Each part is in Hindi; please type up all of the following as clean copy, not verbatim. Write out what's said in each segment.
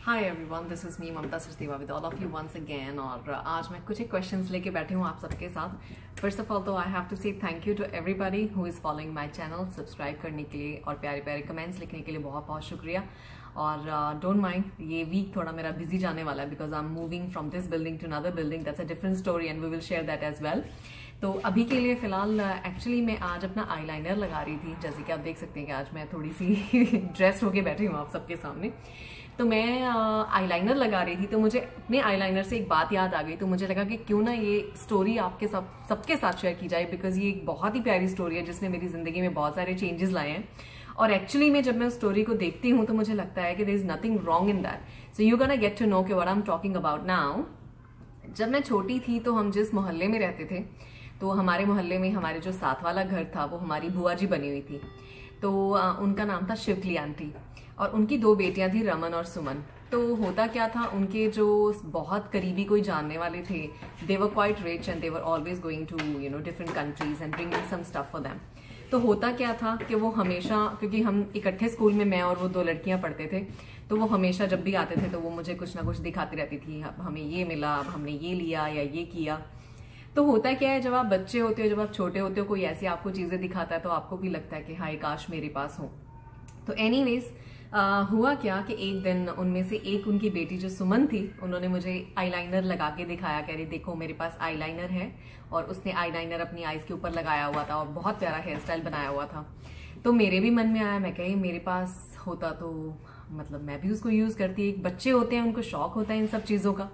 Hi everyone, this is me Mamta Sachdeva with all of you once again. और आज मैं कुछ एक क्वेश्चंस लेके बैठी हूँ आप सबके साथ। फर्स्ट ऑफ ऑल तो I have to say thank you to everybody who is following my channel. Subscribe करने के लिए और प्यारे प्यारे कमेंट्स लिखने के लिए बहुत बहुत शुक्रिया। और डोंट माइंड, ये वीक थोड़ा मेरा बिजी जाने वाला है because I am moving from this building to another building. That's a different story and we will share that as well. तो अभी के लिए फिलहाल एक्चुअली मैं आज अपना आईलाइनर लगा रही थी। जैसे कि आप देख सकते हैं कि आज मैं थोड़ी सी ड्रेस होके बैठी हूँ आप सबके सामने। तो मैं आईलाइनर लगा रही थी तो मुझे अपने आईलाइनर से एक बात याद आ गई। तो मुझे लगा कि क्यों ना ये स्टोरी आपके सबके साथ शेयर की जाए बिकॉज ये एक बहुत ही प्यारी स्टोरी है जिसने मेरी जिंदगी में बहुत सारे चेंजेस लाए हैं। और एक्चुअली में जब मैं उस स्टोरी को देखती हूँ तो मुझे लगता है कि there is nothing wrong in that. So you gonna get to know कि what I am talking about now. जब मैं छोटी थी तो हम जिस मोहल्ले में रहते थे तो हमारे मोहल्ले में हमारे जो साथ वाला घर था वो हमारी बुआ जी बनी हुई थी। तो उनका नाम था शिवकली आंटी और उनकी दो बेटियां थी, रमन और सुमन। तो होता क्या था, उनके जो बहुत करीबी कोई जानने वाले थे, they were quite rich and they were always going to different countries and bringing some stuff for them. तो होता क्या था कि वो हमेशा, क्योंकि हम इकट्ठे स्कूल में मैं और वो दो लड़कियां पढ़ते थे, तो वो हमेशा जब भी आते थे तो वो मुझे कुछ ना कुछ दिखाती रहती थी। हमें ये मिला, अब हमने ये लिया या ये किया। तो होता क्या है, जब आप बच्चे होते हो, जब आप छोटे होते हो, कोई ऐसी आपको चीजें दिखाता है तो आपको भी लगता है कि हाय काश मेरे पास हो। तो एनीवेज हुआ क्या कि एक दिन उनमें से एक, उनकी बेटी जो सुमन थी, उन्होंने मुझे आईलाइनर लगा के दिखाया। कह रही देखो मेरे पास आईलाइनर है। और उसने आईलाइनर अपनी आईज के ऊपर लगाया हुआ था और बहुत प्यारा हेयर स्टाइल बनाया हुआ था। तो मेरे भी मन में आया, मैं कही मेरे पास होता तो मतलब मैं भी उसको यूज करती। एक बच्चे होते हैं, उनको शौक होता है इन सब चीजों का।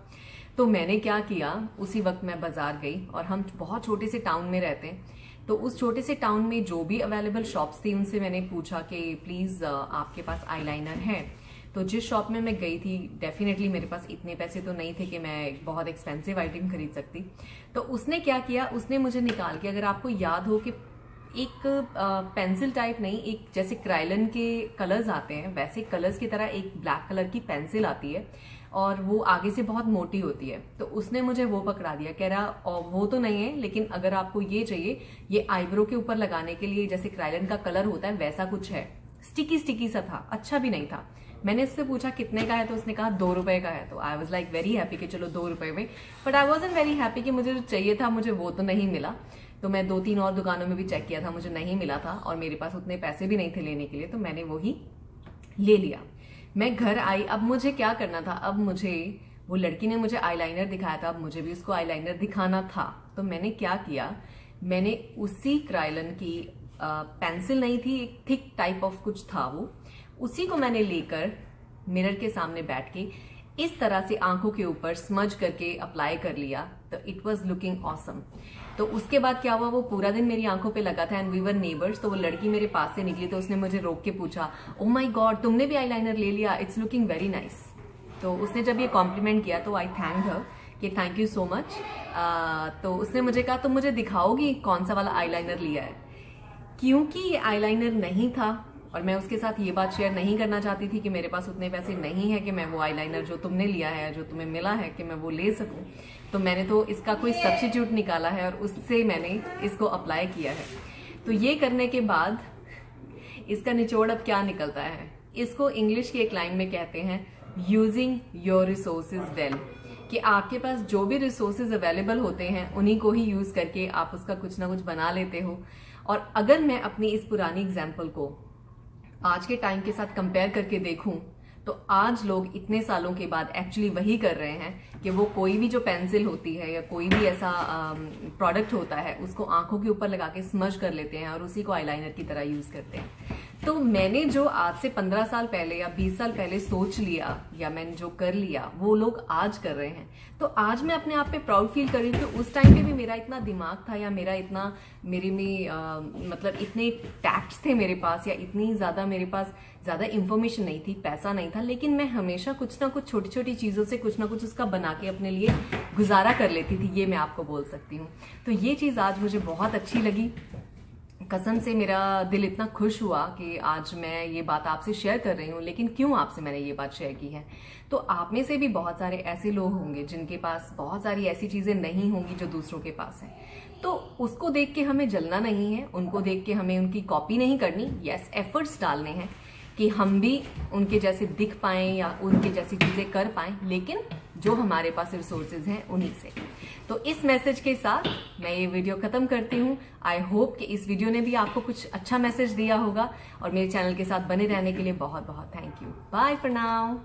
तो मैंने क्या किया, उसी वक्त मैं बाजार गई और हम बहुत छोटे से टाउन में रहते हैं। तो उस छोटे से टाउन में जो भी अवेलेबल शॉप्स थी उनसे मैंने पूछा कि प्लीज आपके पास आईलाइनर है। तो जिस शॉप में मैं गई थी, डेफिनेटली मेरे पास इतने पैसे तो नहीं थे कि मैं बहुत एक्सपेंसिव आइटम खरीद सकती। तो उसने क्या किया, उसने मुझे निकाल के, अगर आपको याद हो कि एक पेंसिल टाइप नहीं, एक जैसे क्राइलन के कलर्स आते हैं वैसे कलर्स की तरह एक ब्लैक कलर की पेंसिल आती है और वो आगे से बहुत मोटी होती है। तो उसने मुझे वो पकड़ा दिया, कह रहा वो तो नहीं है लेकिन अगर आपको ये चाहिए, ये आईब्रो के ऊपर लगाने के लिए जैसे क्राइलन का कलर होता है वैसा कुछ है। स्टिकी स्टिकी सा था, अच्छा भी नहीं था। मैंने इससे पूछा कितने का है तो उसने कहा 2 रुपए का है। तो I was like very happy कि चलो 2 रुपए में। But I wasn't very happy कि मुझे जो चाहिए था मुझे वो तो नहीं मिला। तो मैं 2-3 और दुकानों में भी चेक किया था, मुझे नहीं मिला था और मेरे पास उतने पैसे भी नहीं थे लेने के लिए। तो मैंने वो ही ले लिया। मैं घर आई, अब मुझे क्या करना था, अब मुझे, वो लड़की ने मुझे आईलाइनर दिखाया था, अब मुझे भी उसको आईलाइनर दिखाना था। तो मैंने क्या किया, मैंने उसी क्राइलन की पेंसिल नहीं थी, एक थिक टाइप ऑफ कुछ था वो, उसी को मैंने लेकर मिरर के सामने बैठ के इस तरह से आंखों के ऊपर स्मज करके अप्लाई कर लिया। तो इट वॉज लुकिंग ऑसम। तो उसके बाद क्या हुआ, वो पूरा दिन मेरी आंखों पे लगा था एंड वी वर नेबर्स। तो वो लड़की मेरे पास से निकली तो उसने मुझे रोक के पूछा, ओ माय गॉड तुमने भी आईलाइनर ले लिया, इट्स लुकिंग वेरी नाइस। तो उसने जब ये कॉम्प्लीमेंट किया तो आई थैंक हर कि थैंक यू सो मच। तो उसने मुझे कहा तुम मुझे दिखाओगी कौन सा वाला आईलाइनर लिया है। क्योंकि ये आईलाइनर नहीं था और मैं उसके साथ ये बात शेयर नहीं करना चाहती थी कि मेरे पास उतने पैसे नहीं है कि मैं वो आईलाइनर जो तुमने लिया है, जो तुम्हें मिला है, कि मैं वो ले सकूं। तो मैंने तो इसका कोई सब्स्टिट्यूट निकाला है और उससे मैंने इसको अप्लाई किया है। तो ये करने के बाद इसका निचोड़ अब क्या निकलता है, इसको इंग्लिश की एक लाइन में कहते हैं यूजिंग योर रिसोर्सेज वेल। कि आपके पास जो भी रिसोर्सेज अवेलेबल होते हैं उन्हीं को ही यूज करके आप उसका कुछ ना कुछ बना लेते हो। और अगर मैं अपनी इस पुरानी एग्जाम्पल को आज के टाइम के साथ कंपेयर करके देखूं तो आज लोग इतने सालों के बाद एक्चुअली वही कर रहे हैं कि वो कोई भी जो पेंसिल होती है या कोई भी ऐसा प्रोडक्ट होता है उसको आंखों के ऊपर लगा के स्मज कर लेते हैं और उसी को आईलाइनर की तरह यूज करते हैं। तो मैंने जो आज से 15 साल पहले या 20 साल पहले सोच लिया या मैंने जो कर लिया वो लोग आज कर रहे हैं। तो आज मैं अपने आप पे प्राउड फील कर रही हूँ कि उस टाइम पे भी मेरा इतना दिमाग था या मेरा इतना मेरे में मतलब इतने टैक्ट्स थे मेरे पास या इतनी ज्यादा मेरे पास ज्यादा इंफॉर्मेशन नहीं थी, पैसा नहीं था, लेकिन मैं हमेशा कुछ ना कुछ छोटी छोटी चीजों से कुछ ना कुछ उसका बना के अपने लिए गुजारा कर लेती थी। ये मैं आपको बोल सकती हूँ। तो ये चीज आज मुझे बहुत अच्छी लगी। कसम से मेरा दिल इतना खुश हुआ कि आज मैं ये बात आपसे शेयर कर रही हूँ। लेकिन क्यों आपसे मैंने ये बात शेयर की है, तो आप में से भी बहुत सारे ऐसे लोग होंगे जिनके पास बहुत सारी ऐसी चीजें नहीं होंगी जो दूसरों के पास है। तो उसको देख के हमें जलना नहीं है, उनको देख के हमें उनकी कॉपी नहीं करनी। यस, एफर्ट्स डालने हैं, कि हम भी उनके जैसे दिख पाएं या उनके जैसी चीजें कर पाएं, लेकिन जो हमारे पास रिसोर्सेज हैं उन्हीं से। तो इस मैसेज के साथ मैं ये वीडियो खत्म करती हूँ। आई होप कि इस वीडियो ने भी आपको कुछ अच्छा मैसेज दिया होगा, और मेरे चैनल के साथ बने रहने के लिए बहुत बहुत thank you. Bye for now.